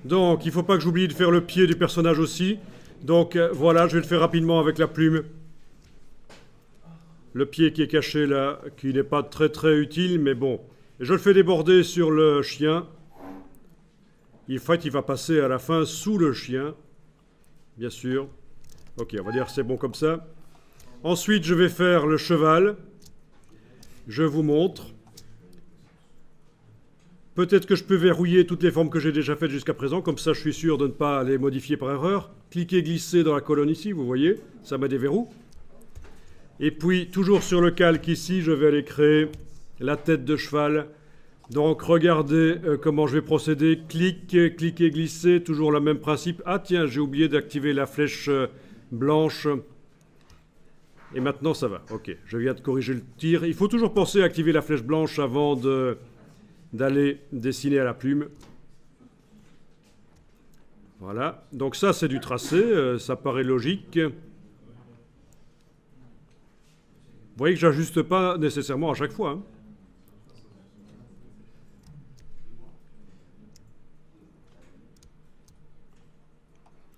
Donc, il ne faut pas que j'oublie de faire le pied du personnage aussi. Donc, voilà, je vais le faire rapidement avec la plume. Le pied qui est caché là, qui n'est pas très très utile, mais bon. Je le fais déborder sur le chien. En fait, il va passer à la fin sous le chien, bien sûr. Ok, on va dire que c'est bon comme ça. Ensuite, je vais faire le cheval. Je vous montre. Peut-être que je peux verrouiller toutes les formes que j'ai déjà faites jusqu'à présent, comme ça je suis sûr de ne pas les modifier par erreur. Cliquez, glissez dans la colonne ici, vous voyez, ça met des verrous. Et puis, toujours sur le calque ici, je vais aller créer la tête de cheval. Donc, regardez comment je vais procéder. Cliquez, cliquez, glissez, toujours le même principe. Ah tiens, j'ai oublié d'activer la flèche blanche. Et maintenant, ça va. Ok, je viens de corriger le tir. Il faut toujours penser à activer la flèche blanche avant d'aller dessiner à la plume. Voilà, donc ça c'est du tracé, ça paraît logique. Vous voyez que j'ajuste pas nécessairement à chaque fois. Hein.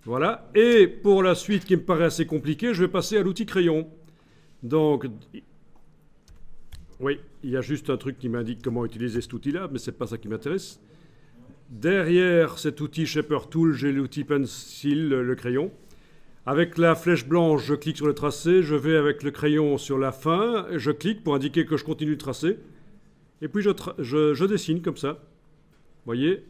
Voilà, et pour la suite qui me paraît assez compliquée, je vais passer à l'outil crayon. Donc, oui, il y a juste un truc qui m'indique comment utiliser cet outil-là, mais ce n'est pas ça qui m'intéresse. Derrière cet outil Shaper Tool, j'ai l'outil Pencil, le crayon. Avec la flèche blanche, je clique sur le tracé, je vais avec le crayon sur la fin, je clique pour indiquer que je continue de tracer. Et puis je dessine comme ça. Vous voyez?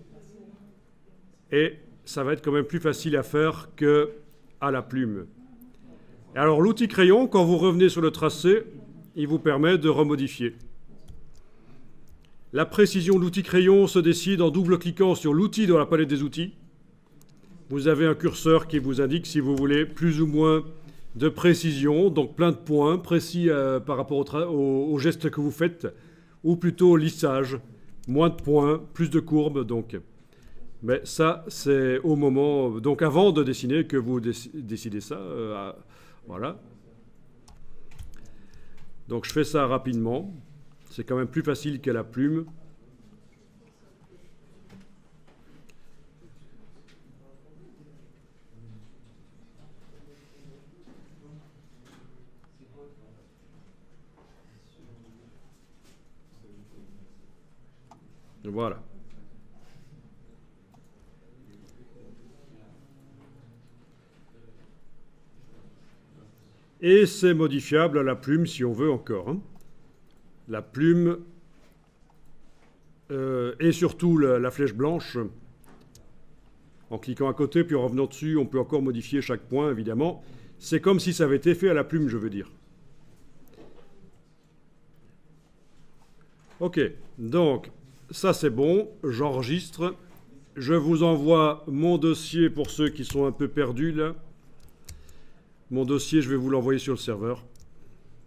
Et ça va être quand même plus facile à faire qu'à la plume. Et alors l'outil crayon, quand vous revenez sur le tracé, il vous permet de remodifier. La précision de l'outil crayon se décide en double-cliquant sur l'outil dans la palette des outils. Vous avez un curseur qui vous indique si vous voulez plus ou moins de précision, donc plein de points précis par rapport au geste que vous faites, ou plutôt lissage, moins de points, plus de courbes. Donc. Mais ça, c'est au moment, donc avant de dessiner, que vous décidez ça. Voilà. Donc je fais ça rapidement. C'est quand même plus facile qu'à la plume. Voilà. Et c'est modifiable à la plume si on veut encore. Hein. La plume et surtout la flèche blanche. En cliquant à côté puis en revenant dessus, on peut encore modifier chaque point, évidemment. C'est comme si ça avait été fait à la plume, je veux dire. Ok, donc ça c'est bon, j'enregistre. Je vous envoie mon dossier pour ceux qui sont un peu perdus là. Mon dossier, je vais vous l'envoyer sur le serveur.